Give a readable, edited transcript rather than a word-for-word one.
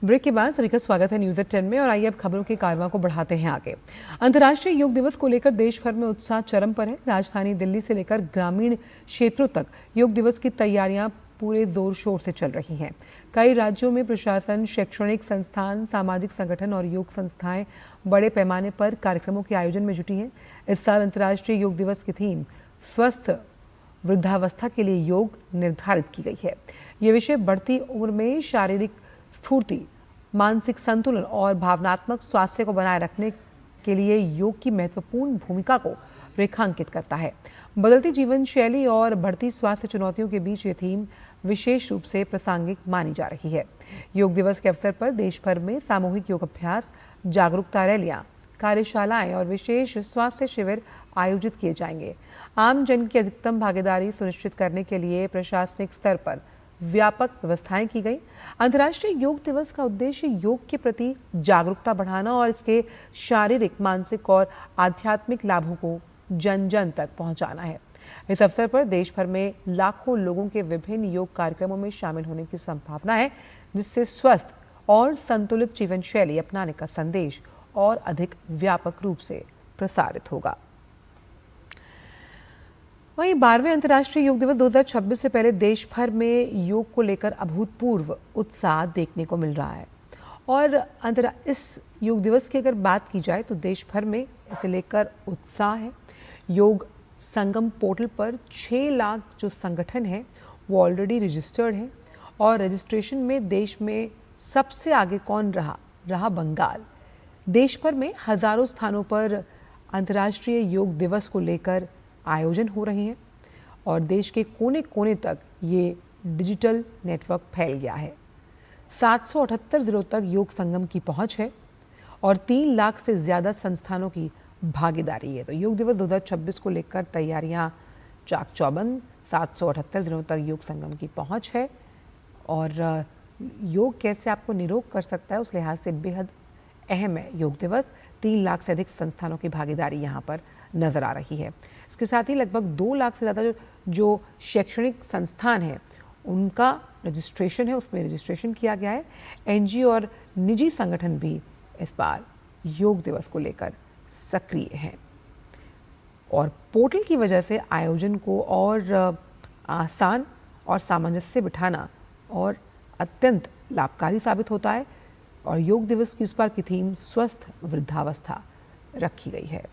Break के बाद सभी का स्वागत है न्यूज़ 10 में और आइए अब खबरों की कारवां को बढ़ाते हैं आगे। अंतर्राष्ट्रीय योग दिवस को लेकर देश भर में उत्साह चरम पर है। राजधानी दिल्ली से लेकर ग्रामीण क्षेत्रों तक योग दिवस की तैयारियां पूरे जोर शोर से चल रही हैं। कई राज्यों में प्रशासन, शैक्षणिक संस्थान, सामाजिक संगठन और योग संस्थाएं बड़े पैमाने पर कार्यक्रमों के आयोजन में जुटी हैं। इस साल अंतर्राष्ट्रीय योग दिवस की थीम स्वस्थ वृद्धावस्था के लिए योग निर्धारित की गई है। ये विषय बढ़ती उम्र में शारीरिक स्फूर्ति, मानसिक संतुलन और भावनात्मक स्वास्थ्य को बनाए रखने के लिए योग की महत्वपूर्ण भूमिका को रेखांकित करता है। बदलती जीवन शैली और बढ़ती स्वास्थ्य चुनौतियों के बीच ये थीम विशेष रूप से प्रासंगिक मानी जा रही है। योग दिवस के अवसर पर देश भर में सामूहिक योग अभ्यास, जागरूकता रैलियां, कार्यशालाएं और विशेष स्वास्थ्य शिविर आयोजित किए जाएंगे। आम जन की अधिकतम भागीदारी सुनिश्चित करने के लिए प्रशासनिक स्तर पर व्यापक व्यवस्थाएं की गई। अंतर्राष्ट्रीय योग दिवस का उद्देश्य योग के प्रति जागरूकता बढ़ाना और इसके शारीरिक, मानसिक और आध्यात्मिक लाभों को जन जन तक पहुंचाना है। इस अवसर पर देश भर में लाखों लोगों के विभिन्न योग कार्यक्रमों में शामिल होने की संभावना है, जिससे स्वस्थ और संतुलित जीवन शैली अपनाने का संदेश और अधिक व्यापक रूप से प्रसारित होगा। वहीं 12वें अंतर्राष्ट्रीय योग दिवस 2026 से पहले देश भर में योग को लेकर अभूतपूर्व उत्साह देखने को मिल रहा है और इस योग दिवस की अगर बात की जाए तो देश भर में इसे लेकर उत्साह है। योग संगम पोर्टल पर 6 लाख जो संगठन हैं वो ऑलरेडी रजिस्टर्ड हैं और रजिस्ट्रेशन में देश में सबसे आगे कौन रहा बंगाल। देश भर में हजारों स्थानों पर अंतर्राष्ट्रीय योग दिवस को लेकर आयोजन हो रहे हैं और देश के कोने कोने तक ये डिजिटल नेटवर्क फैल गया है। 778 जिलों तक योग संगम की पहुंच है और 3 लाख से ज़्यादा संस्थानों की भागीदारी है। तो योग दिवस 2026 को लेकर तैयारियां चाक चौबंद। 778 जिलों तक योग संगम की पहुंच है और योग कैसे आपको निरोग कर सकता है उस लिहाज से बेहद अहम है योग दिवस। 3 लाख से अधिक संस्थानों की भागीदारी यहाँ पर नजर आ रही है। इसके साथ ही लगभग 2 लाख से ज़्यादा जो शैक्षणिक संस्थान हैं उनका रजिस्ट्रेशन है, उसमें रजिस्ट्रेशन किया गया है। एनजीओ और निजी संगठन भी इस बार योग दिवस को लेकर सक्रिय हैं और पोर्टल की वजह से आयोजन को और आसान और सामंजस्य बिठाना और अत्यंत लाभकारी साबित होता है। और योग दिवस की इस बार की थीम स्वस्थ वृद्धावस्था रखी गई है।